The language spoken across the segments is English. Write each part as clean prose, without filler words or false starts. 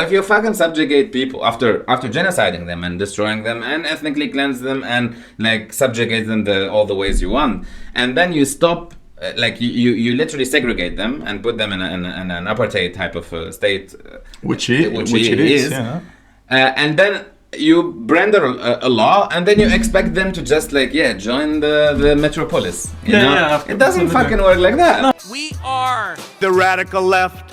If you fucking subjugate people after genociding them and destroying them and ethnically cleanse them and like subjugate them all the ways you want, and then you stop, like you literally segregate them and put them in an apartheid type of state, which it is, yeah. And then you render a law, and then you expect them to just like join the metropolis. You know? Yeah. It doesn't fucking work like that. No. We are the radical left,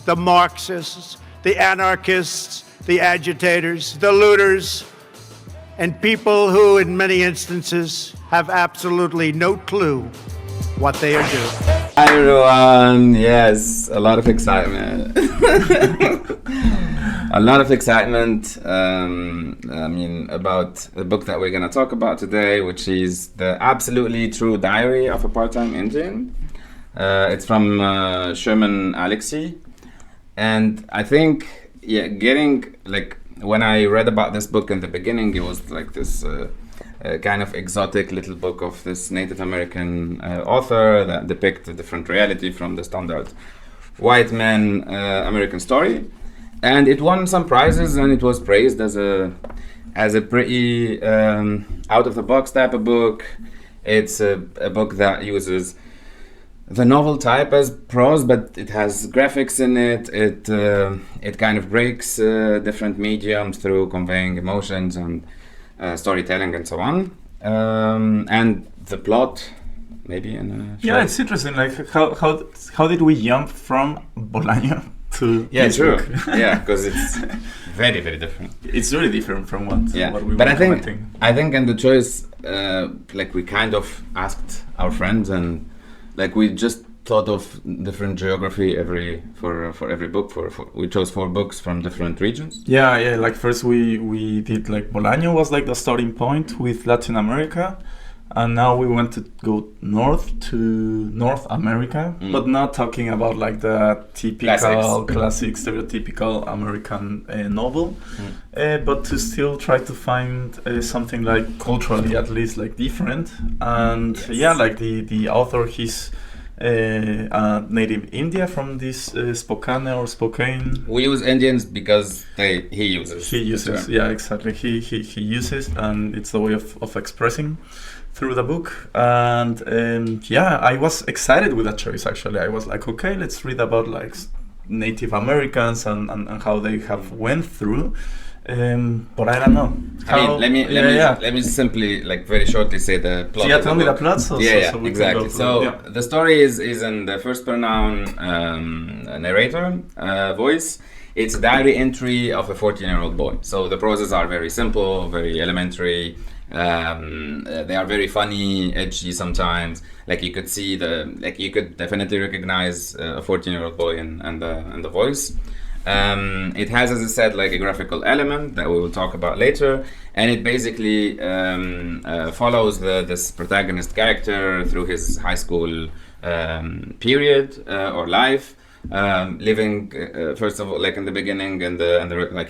the Marxists, the anarchists, the agitators, the looters, and people who, in many instances, have absolutely no clue what they are doing. Hi everyone, yes, a lot of excitement. A lot of excitement, about the book that we're going to talk about today, which is The Absolutely True Diary of a Part-Time Indian. It's from Sherman Alexie. And I think, getting, like, when I read about this book in the beginning, it was like this kind of exotic little book of this Native American author that depicts a different reality from the standard white man American story. And it won some prizes, and it was praised as a pretty out-of-the-box type of book. It's a book that uses the novel type as prose, but it has graphics in it. It kind of breaks different mediums through conveying emotions and storytelling and so on. And the plot, maybe in a short. It's interesting. Like how did we jump from Bolaño to this true. book? Because it's very, very different. It's really different from what we but were commenting. I think in the choice, we kind of asked our friends, and we just thought of different geography for every book. We chose 4 books from different regions. Yeah. Like first we did like Bolaño was like the starting point with Latin America, and now we want to go north to North America, but not talking about like the typical, classic, stereotypical American novel, but to still try to find something like culturally at least like different. And like the author, he's native India from this Spokane. We use Indians because he uses. Yeah, exactly. He uses, and it's a way of expressing through the book. And I was excited with that choice. Actually, I was like, okay, let's read about like Native Americans and how they have went through. But I don't know. Let me simply very shortly say the plot. Yeah, tell me the plot. So exactly. The story is in the first pronoun narrator voice. It's a diary entry of a 14-year-old boy. So the proses are very simple, very elementary. They are very funny, edgy sometimes. You could see you could definitely recognize a 14-year-old boy and the voice. It has, as I said, a graphical element that we will talk about later, and it basically follows this protagonist character through his high school period or life, living first of all in the beginning and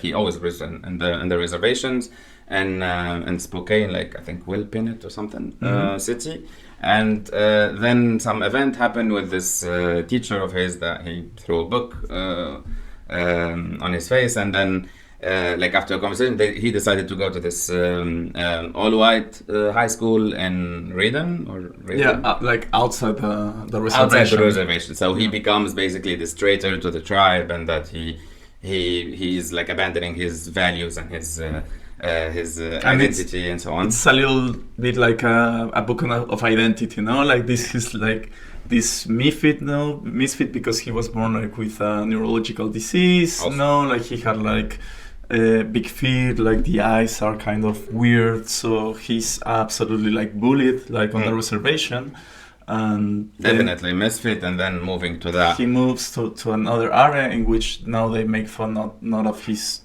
he always lives in the reservations and Spokane, I think Wilpinit or something city. And then some event happened with this teacher of his that he threw a book on his face, and then after a conversation he decided to go to this all-white high school in Reading. Outside the reservation. Outside the reservation. So he becomes basically this traitor to the tribe, and that he's abandoning his values and his identity and so on. It's a little bit like a book of identity, this is this misfit because he was born with a neurological disease. He had big feet, the eyes are kind of weird, so he's absolutely bullied on the reservation. And definitely misfit, and then moving to that, he moves to another area in which now they make fun not of his.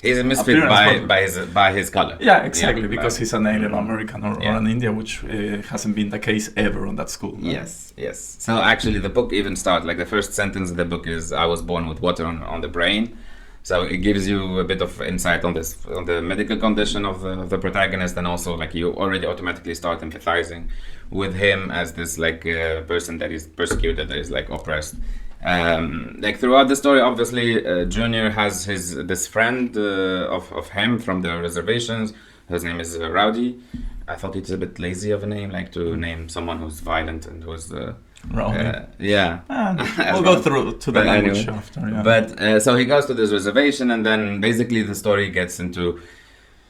He's a misfit by his color. Yeah, exactly, because he's a Native American or an Indian, which hasn't been the case ever on that school. No? Yes. So actually, the book even starts the first sentence of the book is, "I was born with water on the brain." So it gives you a bit of insight on the medical condition of the protagonist, and also you already automatically start empathizing with him as this person that is persecuted, that is oppressed. Like throughout the story, obviously, Junior has this friend of him from the reservations. His name is Rowdy. I thought it's a bit lazy of a name, like to name someone who's violent and who's Rowdy. Yeah. We'll go through to the language anyway. After. Yeah. But so he goes to this reservation, and then basically the story gets into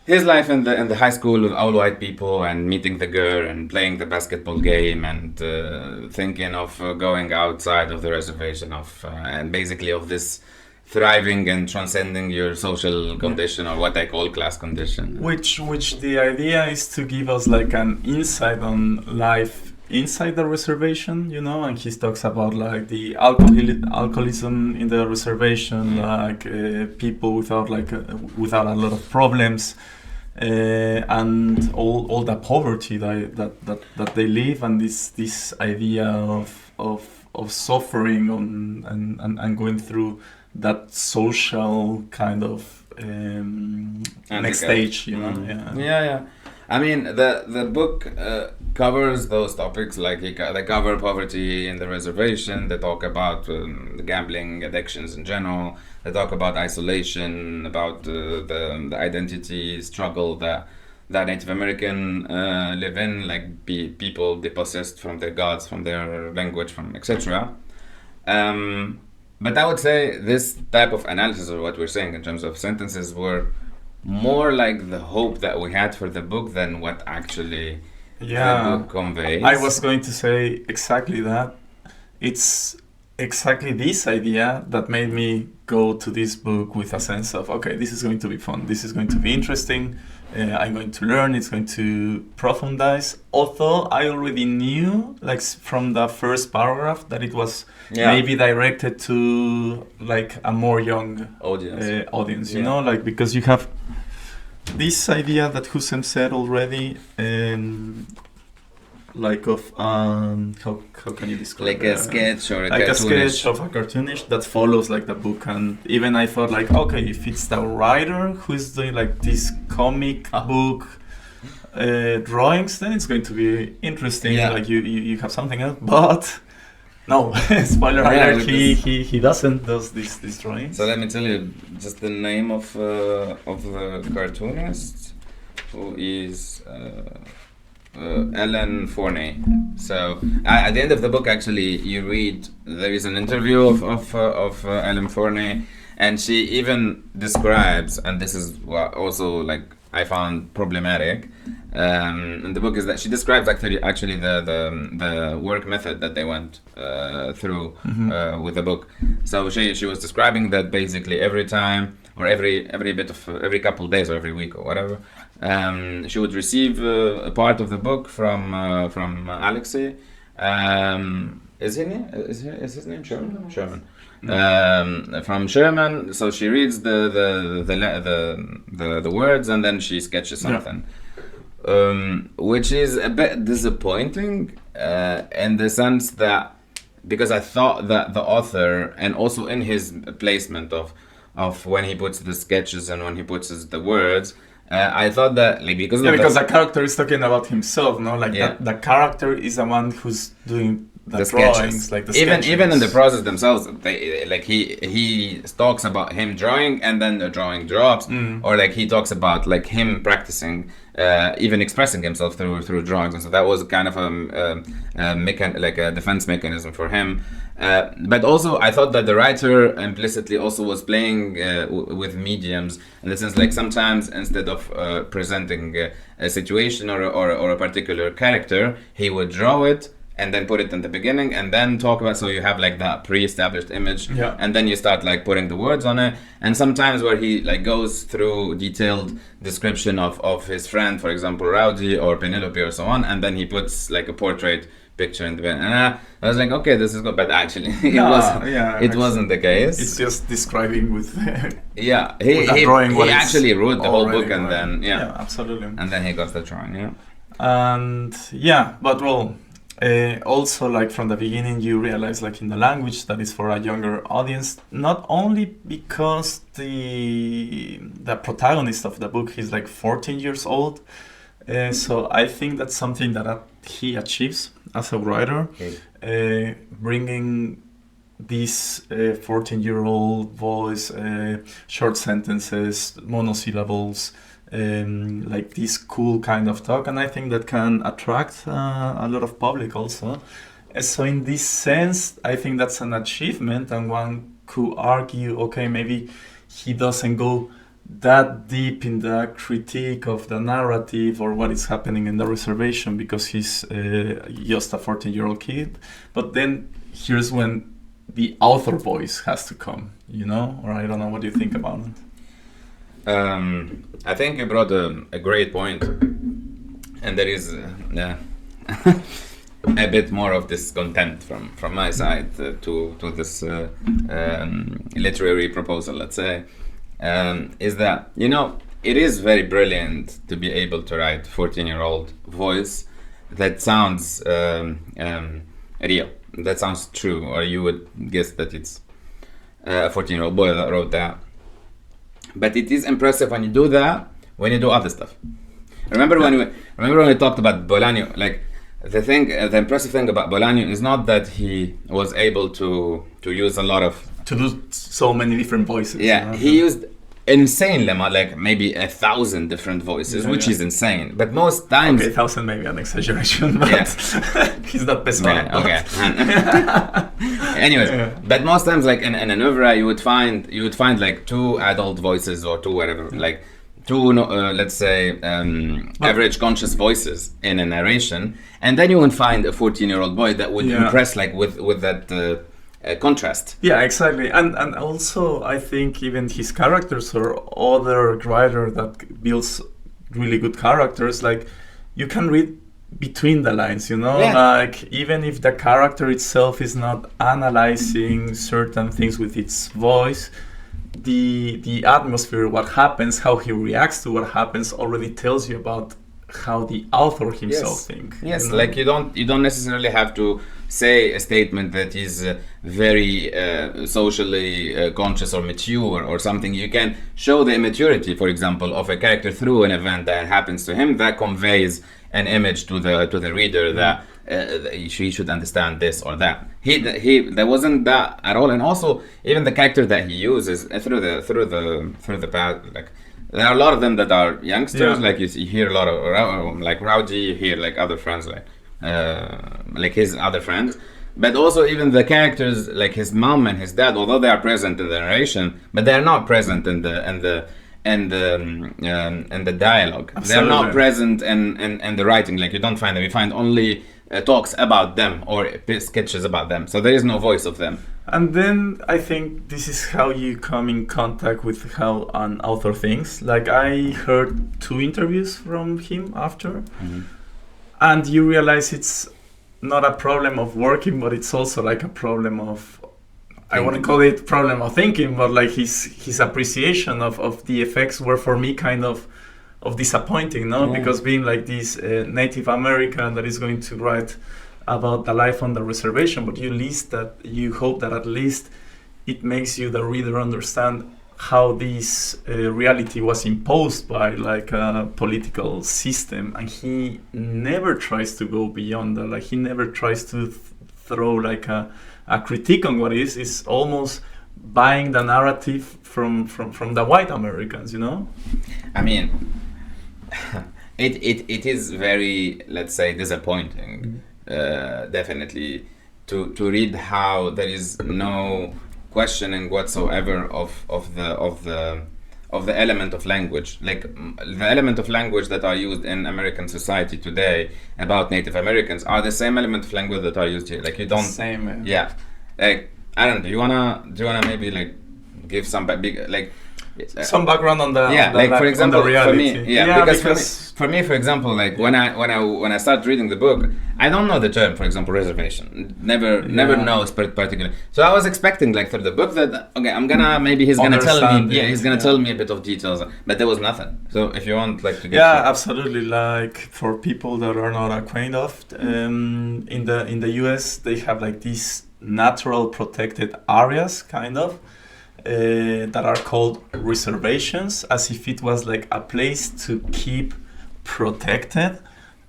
his life in the high school with all white people, and meeting the girl and playing the basketball game, and thinking of going outside of the reservation, and basically of this thriving and transcending your social condition, or what I call class condition. Which the idea is to give us like an insight on life inside the reservation, you know, and he talks about like the alcoholism in the reservation, like people without a lot of problems, and all the poverty that they live, and this idea of suffering and going through that social kind of next stage, you know. Yeah. I mean, the book covers those topics, like they cover poverty in the reservation. They talk about gambling, addictions in general. They talk about isolation, about the identity struggle that Native American live in, like people depossessed from their gods, from their language, from etc. But I would say this type of analysis of what we're saying in terms of sentences were more like the hope that we had for the book than what actually the book conveys. I was going to say exactly that. It's exactly this idea that made me go to this book with a sense of, okay, this is going to be fun, this is going to be interesting, I'm going to learn, it's going to profundize. Although I already knew, like from the first paragraph, that it was maybe directed to like a more young audience, you know, like because you have this idea that Hussein said already, like of how can you describe like a sketch or like a sketch of a cartoonish that follows like the book. And even I thought like, okay, if it's the writer who is doing like this comic book drawings, then it's going to be interesting. Like you have something else, but no, spoiler alert, he doesn't does these drawings. So let me tell you just the name of the cartoonist, who is Ellen Forney. So at the end of the book, actually, you read there is an interview of Ellen Forney, and she even describes, and this is what also like I found problematic in the book, is that she describes actually the work method that they went through with the book. So she was describing that basically every time, or every couple days, or every week, or whatever, she would receive a part of the book from Alexie. Is his name Sherman? Sherman. From Sherman. So she reads the words, and then she sketches something, which is a bit disappointing in the sense that, because I thought that the author, and also in his placement of when he puts the sketches and when he puts the words, I thought that like because the character is talking about himself, no, like the character is the one who's doing the drawings, sketches. Like the sketches. Even in the process themselves, they like he talks about him drawing, and then the drawing drops, or like he talks about like him practicing, even expressing himself through drawings, and so that was kind of a defense mechanism for him. But also, I thought that the writer implicitly also was playing with mediums, in the sense like sometimes instead of presenting a situation or a particular character, he would draw it and then put it in the beginning, and then talk about, so you have like that pre-established image, and then you start like putting the words on it. And sometimes where he like goes through detailed description of his friend, for example Rowdy or Penelope or so on, and then he puts like a portrait picture in the beginning. And I was like, okay, this is good, but actually it wasn't the case. It's just describing with he actually wrote the whole book, and then absolutely, and then he got the drawing, and but well, also like from the beginning you realize like in the language that is for a younger audience, not only because the protagonist of the book is like 14 years old, so I think that's something that he achieves as a writer, bringing this 14-year-old voice, short sentences, monosyllables, like this cool kind of talk, and I think that can attract a lot of public also. So in this sense, I think that's an achievement, and one could argue, okay, maybe he doesn't go that deep in the critique of the narrative or what is happening in the reservation because he's just a 14-year-old kid. But then here's when the author voice has to come, you know? Or I don't know, what do you think about it? I think you brought a great point, and there is a bit more of discontent from my side to this literary proposal, let's say. Is that, you know, it is very brilliant to be able to write 14-year-old voice that sounds real, that sounds true, or you would guess that it's a 14-year-old boy that wrote that. But it is impressive when you do that, when you do other stuff. Remember when we talked about Bolaño, like the impressive thing about Bolaño is not that he was able to use a lot of... To do so many different voices. Yeah, he used insane lemma, like maybe 1,000 different voices, which is insane. But most times... Okay, 1,000 maybe an exaggeration, but he's not best man. Okay. Anyways, but most times, like in an oeuvre, you would find like 2 adult voices or 2 whatever, like 2, let's say, average conscious voices in a narration, and then you would find a 14-year-old boy that would impress, like with that... contrast. Yeah, exactly. And also I think even his characters or other writer that builds really good characters, like you can read between the lines, you know, like even if the character itself is not analyzing certain things with its voice, the atmosphere, what happens, how he reacts to what happens already tells you about how the author himself thinks. Yes, you know? Like you don't necessarily have to say a statement that is very socially conscious or mature or something. You can show the immaturity, for example, of a character through an event that happens to him that conveys an image to the reader that she should understand this or that. He there wasn't that at all, and also even the character that he uses through the path, like. There are a lot of them that are youngsters, like you hear a lot of like Rowdy, you hear like other friends, like his other friends, but also even the characters like his mom and his dad, although they are present in the narration, but they are not present in the dialogue. Absolutely. They are not present in the writing. Like you don't find them. You find only talks about them or sketches about them. So there is no voice of them. And then I think this is how you come in contact with how an author thinks. Like I heard 2 interviews from him after, and you realize it's not a problem of working, but it's also like a problem of, I wouldn't call it problem of thinking, but like his appreciation of the effects were for me kind of disappointing, no? Because being like this Native American that is going to write about the life on the reservation, but you hope that at least it makes you, the reader, understand how this reality was imposed by like a political system, and he never tries to go beyond that. Like he never tries to throw like a critique on what is. It's almost buying the narrative from the white Americans, you know? I mean, it is very, let's say, disappointing. Definitely to read how there is no questioning whatsoever of the element of language, like the element of language that are used in American society today about Native Americans are the same element of language that are used here. Like you don't same. Like I don't know. Do you wanna maybe like give some big like some background on the like for example for me because for me for example like when I start reading the book, I don't know the term, for example, reservation, never knows particularly. So I was expecting like through the book that okay, I'm gonna maybe he's gonna tell me he's gonna tell me a bit of details, but there was nothing. So if you want like to get absolutely, like for people that are not acquainted of in the US, they have like these natural protected areas kind of that are called reservations, as if it was like a place to keep protected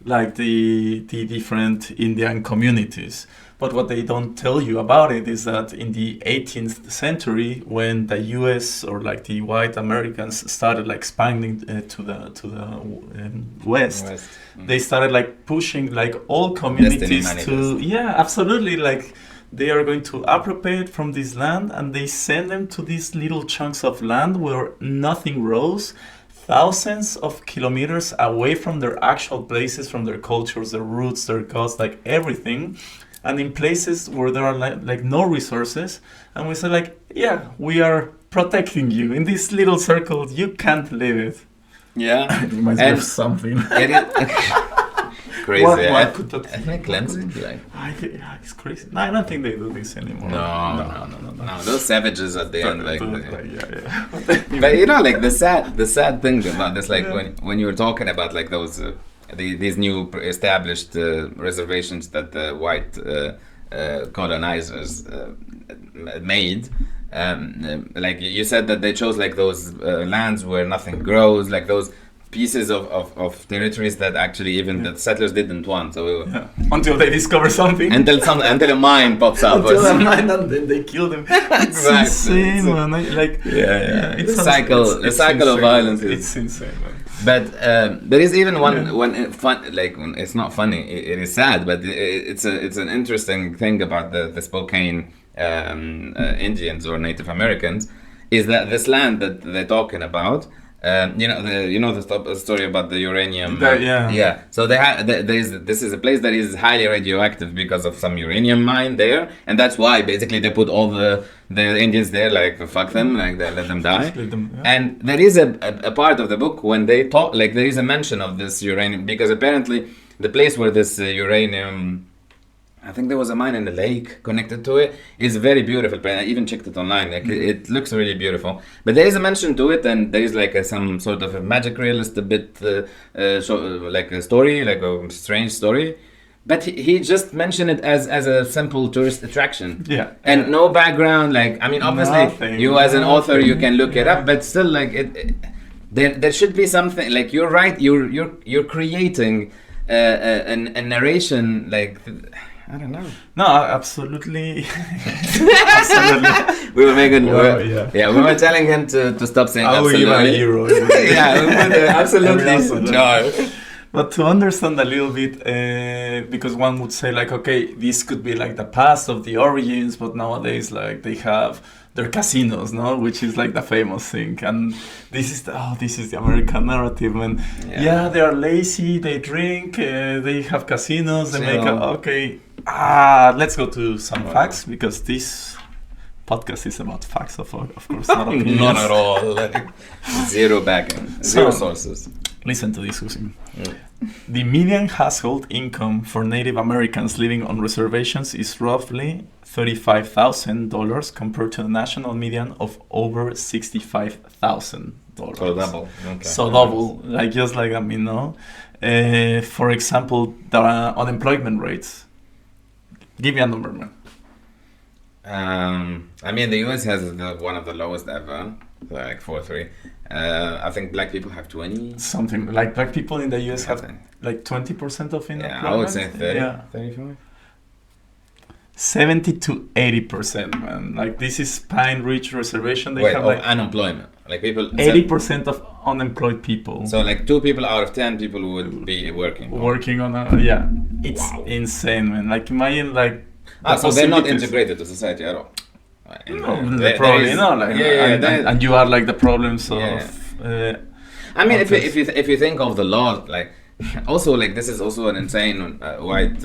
like the different Indian communities. But what they don't tell you about it is that in the 18th century, when the U.S. or like the white Americans started like expanding to the west, they started like pushing like all communities to absolutely, like they are going to appropriate from this land, and they send them to these little chunks of land where nothing grows, thousands of kilometers away from their actual places, from their cultures, their roots, their gods, like everything. And in places where there are like no resources, and we say like, yeah, we are protecting you in this little circle. You can't leave it. Yeah, it reminds me of something. Crazy. What could that ethnic cleansing? Like, it's crazy. No, I don't think they do this anymore. No. Those savages at the end, like, yeah. But you know, like the sad thing about this, like when you were talking about like those. These new established reservations that the white colonizers made, like you said that they chose like those lands where nothing grows, like those pieces of territories that actually even the settlers didn't want. So until they discover something. Until a mine pops up. Until a mine, and then they kill them. It's insane, man. Like it's a cycle of violence. It's insane, man. But there is even one fun, like it's not funny. It is sad, but it's an interesting thing about the Spokane Indians or Native Americans, is that this land that they're talking about. The story about the uranium. So this is a place that is highly radioactive because of some uranium mine there, and that's why basically they put all the Indians there, like fuck them, like they let them die. And there is a part of the book when they talk, like there is a mention of this uranium, because apparently the place where this uranium, I think there was a mine in the lake connected to it, is very beautiful. I even checked it online. Like it looks really beautiful. But there is a mention to it, and there is like some sort of a magic realist, a bit like a story, like a strange story. But he just mentioned it as a simple tourist attraction. Yeah. And no background. Like, I mean, obviously, you as an author, you can look it up, but still, like there should be something. Like, you're right. You're creating a narration, like. I don't know. No, absolutely. Absolutely. We were making. We were telling him to stop saying absolutely. You are a hero. Absolutely. No. But to understand a little bit, because one would say like, okay, this could be like the past of the origins, but nowadays like they have their casinos, no, which is like the famous thing, and this is the American narrative, and they are lazy, they drink, they have casinos, they make let's go to some facts, because this podcast is about facts, of course, not opinions. Not at all. Like, zero backing, zero sources. Listen to this, Husin. The median household income for Native Americans living on reservations is roughly $35,000 compared to the national median of over $65,000. So double. Okay. So double, like just like I mean, no. For example, the unemployment rates. Give me a number, man. I mean, the US has one of the lowest ever, like 4.3. I think black people have 20. Something like black people in the US have like 20% of unemployment. Yeah, I would say 30, 35. 70 to 80%, man. Like this is Pine Ridge Reservation. They have like unemployment. Like people. 80% of unemployed people. So like 2 people out of 10 people would be working. Working on it's insane, man. Like imagine like. So they're not integrated to society at all. And you are like the problems of. I mean, if you think of the law, like also like this is also an insane white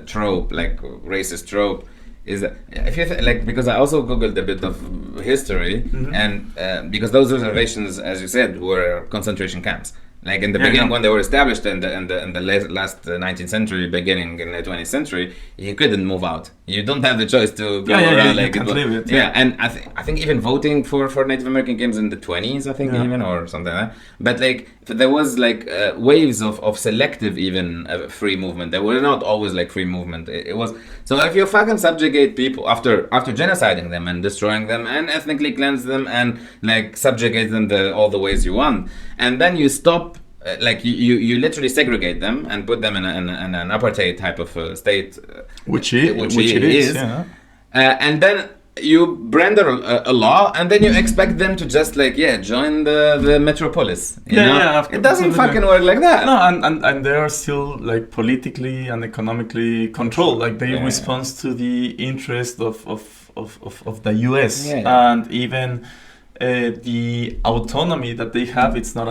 trope, like racist trope, is that if you like, because I also googled a bit of history, and because those reservations, as you said, were concentration camps. Like in the beginning, when they were established in the last 19th century, beginning in the 20th century, you couldn't move out. You don't have the choice to go around. Like, you can't leave it. And I think even voting for Native American games in the 20s, I think even, or something like that. But like there was like waves of selective even free movement. There were not always like free movement. It was so if you fucking subjugate people after genociding them and destroying them and ethnically cleanse them and like subjugate them all the ways you want, and then you stop like you literally segregate them and put them in an apartheid type of state, which it is. Yeah. And then you render a law, and then you expect them to just join the metropolis. You know? It doesn't fucking work like that. No, and they are still like politically and economically controlled. Like they respond to the interest of the US, and even the autonomy that they have. It's not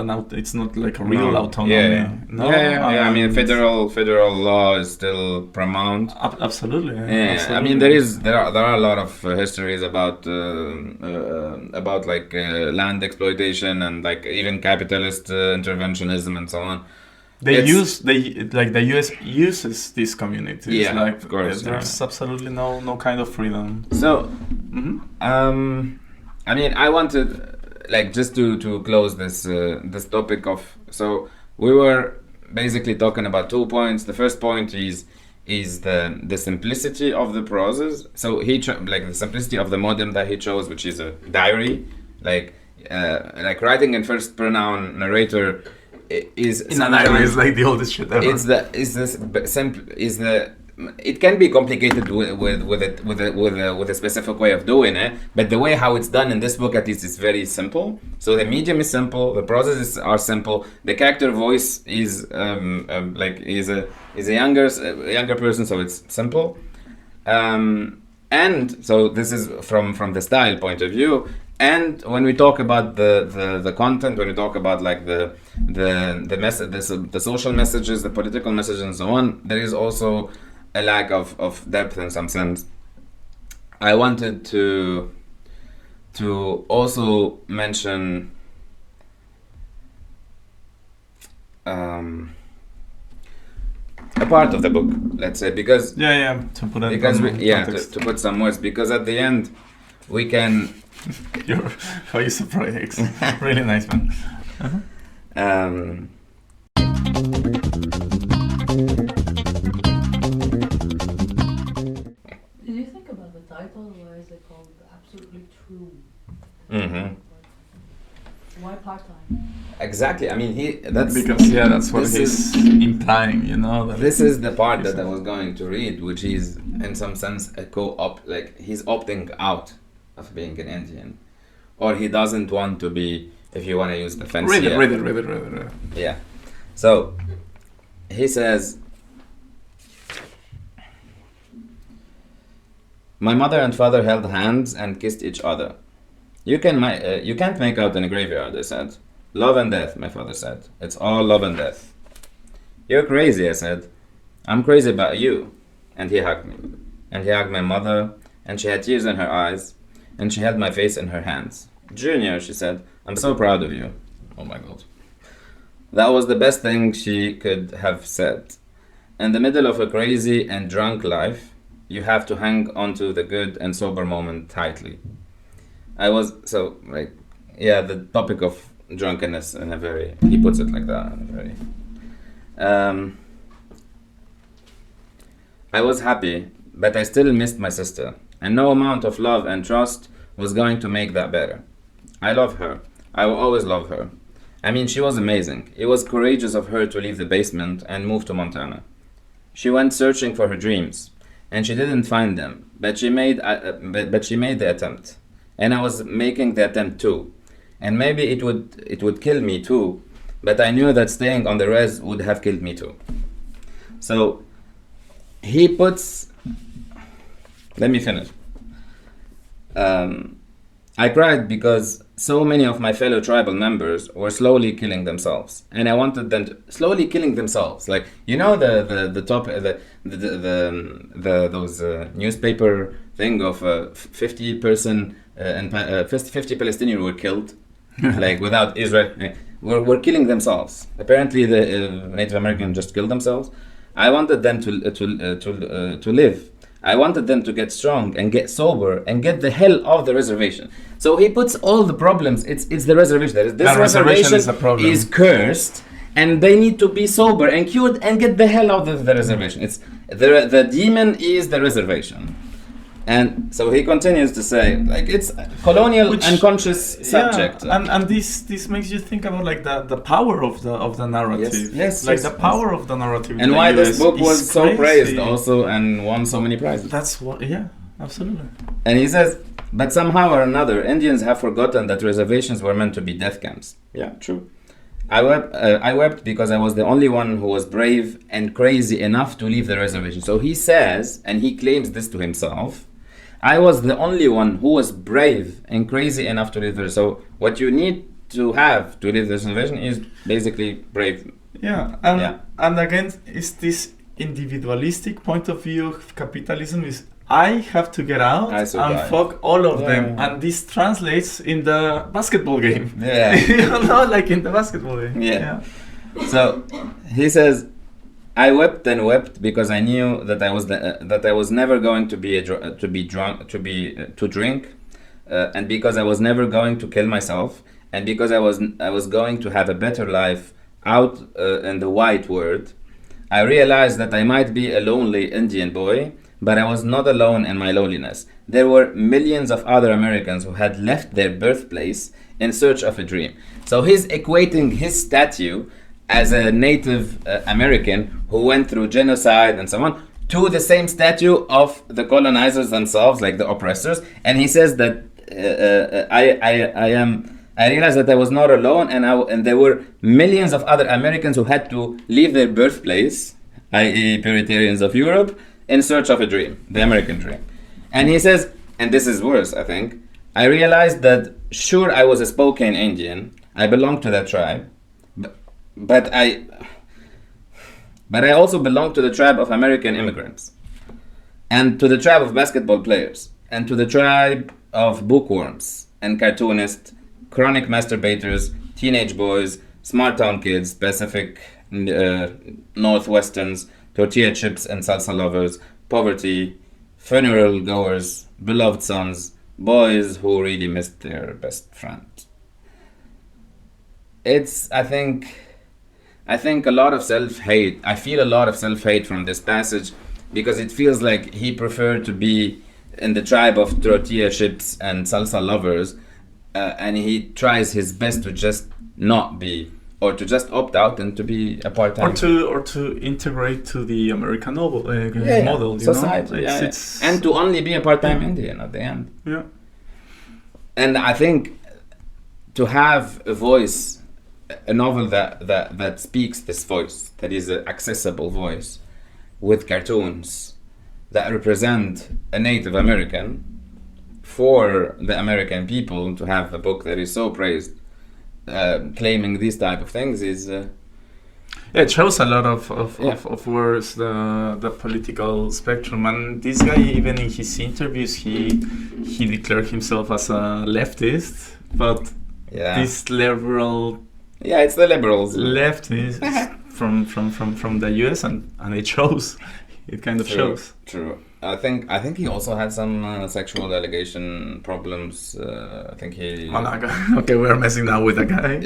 like a real autonomy. I mean, federal law is still paramount. Absolutely. Absolutely. I mean, there are a lot of histories about land exploitation and like even capitalist interventionism and so on. The US uses these communities. Yeah, like, of course. There's absolutely no kind of freedom. So, I mean, I wanted, just to close this topic of. So we were basically talking about 2 points. The first point is the simplicity of the proses. So the simplicity of the medium that he chose, which is a diary, like writing in first pronoun narrator is. In a diary is like the oldest shit ever. It can be complicated with a specific way of doing it, but the way how it's done in this book at least is very simple. So the medium is simple, the processes are simple, the character voice is a younger person, so it's simple, and so this is from the style point of view. And when we talk about the content, when we talk about like the social messages, the political messages, and so on, there is also a lack of depth in some sense. I wanted to also mention a part of the book, let's say, because to put some words, because at the end we can. How you surprised? Really nice one. Did you think about the title? Why is it called Absolutely True? Mm-hmm. Why part-time? Exactly. I mean, that's what he's implying. You know. This is the part that I was going to read, which is in some sense a co-op. Like he's opting out of being an Indian, or he doesn't want to be. If you want to use the fancy. Read it. Yeah. So he says, my mother and father held hands and kissed each other. You can't make out in a graveyard, they said. Love and death, my father said. It's all love and death. You're crazy, I said. I'm crazy about you. And he hugged me. And he hugged my mother, and she had tears in her eyes, and she held my face in her hands. Junior, she said, I'm so proud of you. Oh my God. That was the best thing she could have said. In the middle of a crazy and drunk life, you have to hang onto the good and sober moment tightly. The topic of drunkenness in a very, he puts it like that, in a very, I was happy, but I still missed my sister, and no amount of love and trust was going to make that better. I love her. I will always love her. I mean, she was amazing. It was courageous of her to leave the basement and move to Montana. She went searching for her dreams, and she didn't find them, but she made the attempt. And I was making the attempt too. And maybe it would kill me too, but I knew that staying on the res would have killed me too. So he puts, let me finish. I cried because so many of my fellow tribal members were slowly killing themselves, and I wanted them to slowly killing themselves. Like, you know, those newspaper thing of 50 Palestinians were killed, like without Israel, were killing themselves. Apparently, the Native Americans just killed themselves. I wanted them to live. I wanted them to get strong and get sober and get the hell off the reservation. So he puts all the problems. It's the reservation. This reservation is cursed, and they need to be sober and cured and get the hell out of the reservation. It's the demon is the reservation. And so he continues to say, like, it's colonial unconscious subject. And this makes you think about like the power of the narrative. Yes, the power of the narrative. And why this book was so praised also and won so many prizes. That's what, yeah, absolutely. And he says, but somehow or another, Indians have forgotten that reservations were meant to be death camps. Yeah, true. I wept because I was the only one who was brave and crazy enough to leave the reservation. So he says, and he claims this to himself, I was the only one who was brave and crazy enough to leave the reservation. So what you need to have to leave the reservation is basically brave. Yeah, and again, it's this individualistic point of view of capitalism is I have to get out and fuck all of them. And this translates in the basketball game. Yeah. Like in the basketball game. Yeah. So he says, I wept and wept because I knew that I was never going to drink, and because I was never going to kill myself, and because I was going to have a better life out in the wide world. I realized that I might be a lonely Indian boy, but I was not alone in my loneliness. There were millions of other Americans who had left their birthplace in search of a dream. So he's equating his statue as a Native American who went through genocide and so on to the same statue of the colonizers themselves, like the oppressors. And he says that I realized that I was not alone, and there were millions of other Americans who had to leave their birthplace, i.e. Puritans of Europe, in search of a dream, the American dream. And he says, and this is worse, I think, I realized that sure I was a Spokane Indian, I belonged to that tribe, but I also belonged to the tribe of American immigrants, and to the tribe of basketball players, and to the tribe of bookworms and cartoonists, chronic masturbators, teenage boys, smart town kids, Pacific Northwesterns, tortilla chips and salsa lovers, poverty, funeral goers, beloved sons, boys who really missed their best friend. It's, I think a lot of self-hate. I feel a lot of self-hate from this passage because it feels like he preferred to be in the tribe of tortilla chips and salsa lovers, and he tries his best to just not be, or to just opt out and to be a part-time. Or to integrate to the American model, society, and to only be a part-time Indian at the end. Yeah. And I think to have a voice, a novel that speaks this voice, that is an accessible voice, with cartoons that represent a Native American, for the American people to have a book that is so praised, claiming these type of things is... it shows a lot of where's the political spectrum. And this guy, even in his interviews, he declared himself as a leftist, but this liberal... Yeah, it's the liberals. Leftist from the US, and it shows. It kind of shows. True. I think he also had some sexual allegation problems. I think he... Okay, we're messing now with a guy.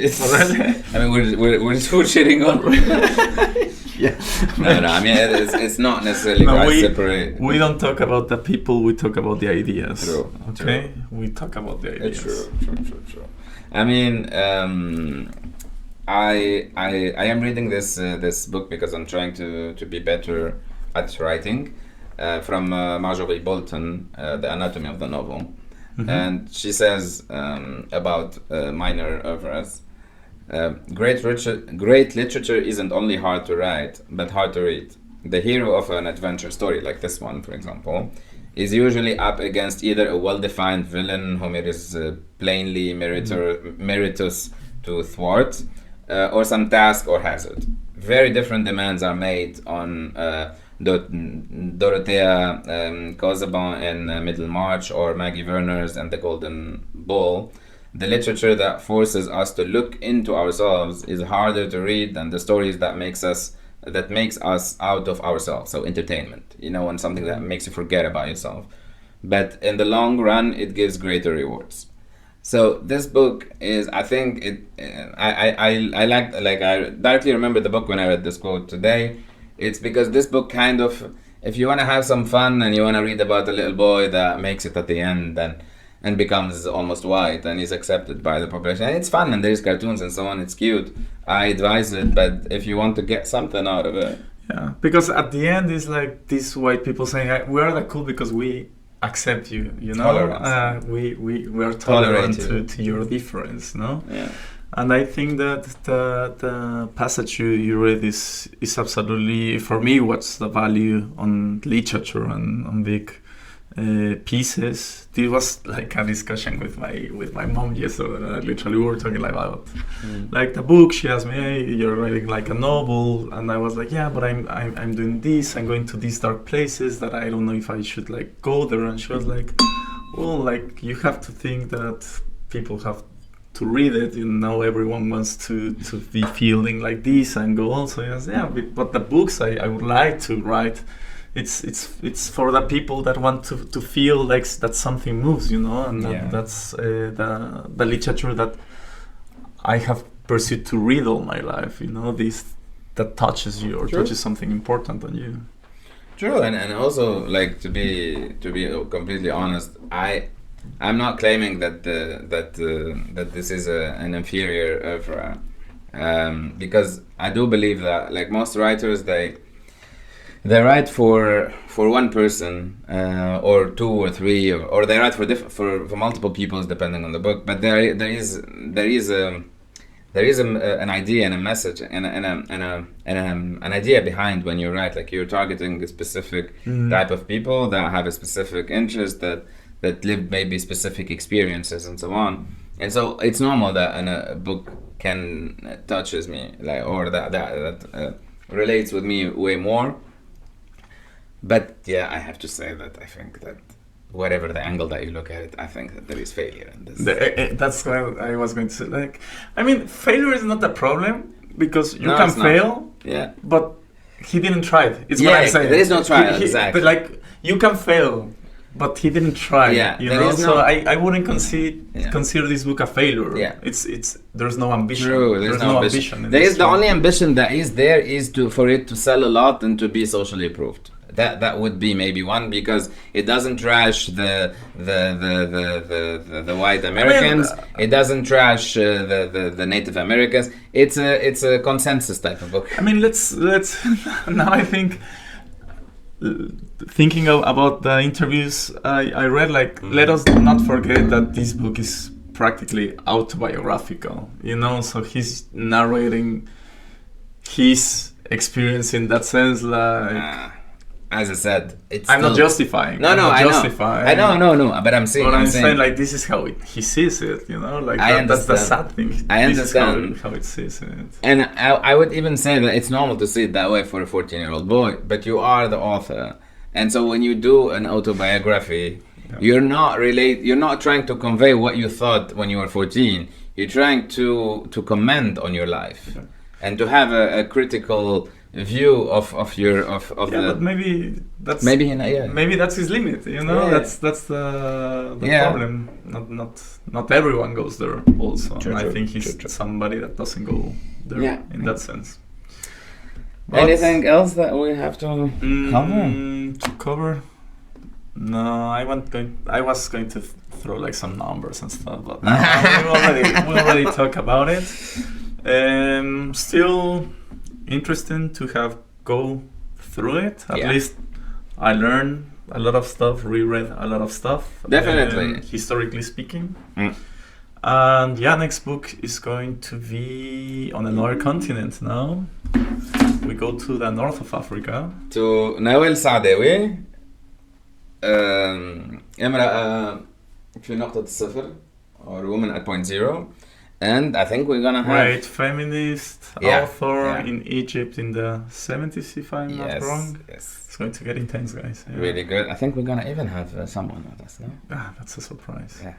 I mean, we're shitting on... Yeah. No, I mean, it's not necessarily quite separate. We don't talk about the people, we talk about the ideas. True. Okay? True. We talk about the ideas. True. I mean, I am reading this book because I'm trying to be better at writing, from Marjorie Bolton, The Anatomy of the Novel. Mm-hmm. And she says about minor oeuvres, great literature isn't only hard to write, but hard to read. The hero of an adventure story, like this one, for example, is usually up against either a well-defined villain whom it is plainly meritorious to thwart, or some task or hazard. Very different demands are made on Dorothea Casaubon in Middlemarch, or Maggie Werner's and The Golden Ball. The literature that forces us to look into ourselves is harder to read than the stories that makes us out of ourselves. So entertainment, and something that makes you forget about yourself. But in the long run, it gives greater rewards. So this book is, I think I directly remember the book when I read this quote today. It's because this book kind of if you want to have some fun and you want to read about a little boy that makes it at the end and becomes almost white and is accepted by the population, and it's fun and there's cartoons and so on, it's cute, I advise it. But if you want to get something out of it, yeah, because at the end it's like these white people saying we are that cool because we accept you, you know. Tolerance. We are tolerant to your difference, no? Yeah. And I think that the passage you read is absolutely, for me, what's the value on literature and on big pieces. This was like a discussion with my mom yesterday. Literally, we were talking about like the book. She asked me, "Hey, you're writing like a novel," and I was like, "Yeah, but I'm doing this. I'm going to these dark places that I don't know if I should like go there." And she was like, "Well, like you have to think that people have to read it. You know, everyone wants to be feeling like this and go on." So yes, yeah, but the books I would like to write. It's for the people that want to feel like that something moves, you know, and that's the literature that I have pursued to read all my life, you know, this that touches you or touches something important on you. True, and also like to be completely honest, I'm not claiming that this is an inferior oeuvre, because I do believe that like most writers they write for one person or two or three or they write for multiple people depending on the book. But there is an idea and a message and an idea behind when you write. Like you're targeting a specific type of people that have a specific interest that live maybe specific experiences and so on. And so it's normal that a book can touches me like or that relates with me way more. But yeah, I have to say that I think that whatever the angle that you look at it, I think that there is failure in this. That's what I was going to say. Like, I mean, failure is not a problem because you can fail. Yeah. But he didn't try it. It's what I'm saying. There is no trial. Exactly. But like, you can fail, but he didn't try. Yeah. You know. So I wouldn't consider this book a failure. Yeah. It's there's no ambition. True. There's no ambition. There is the only ambition that is there is for it to sell a lot and to be socially approved. That would be maybe one, because it doesn't trash the white Americans. It doesn't trash the Native Americans. It's a consensus type of book. I mean, let's now I think thinking about the interviews I read, like let us not forget that this book is practically autobiographical. You know, so he's narrating his experience in that sense, like. As I said, I'm not justifying. No, I know. But I'm saying. But I'm saying like this is how he sees it. You know, like that's the sad thing. I understand this is how it sees it. And I would even say that it's normal to see it that way for a 14-year-old boy. But you are the author, and so when you do an autobiography, you're not trying to convey what you thought when you were 14. You're trying to comment on your life, and to have a critical view of but maybe that's his limit, you know. That's the problem. Not everyone goes there also. I think he's somebody that doesn't go there in that sense. But anything else that we have to cover? No, I was going to throw like some numbers and stuff, but we already talked about it. Still interesting to go through it. At least I learned a lot of stuff, reread a lot of stuff. Definitely. Historically speaking. And next book is going to be on another continent now. We go to the north of Africa. To Nawel Saadawi. امرأة في نقطة الصفر, or woman at point zero. And I think we're gonna have feminist author in Egypt in the 70s, if I'm not wrong. Yes. It's going to get intense, guys. Really good. I think we're gonna even have someone with us, no? That's a surprise. Yeah.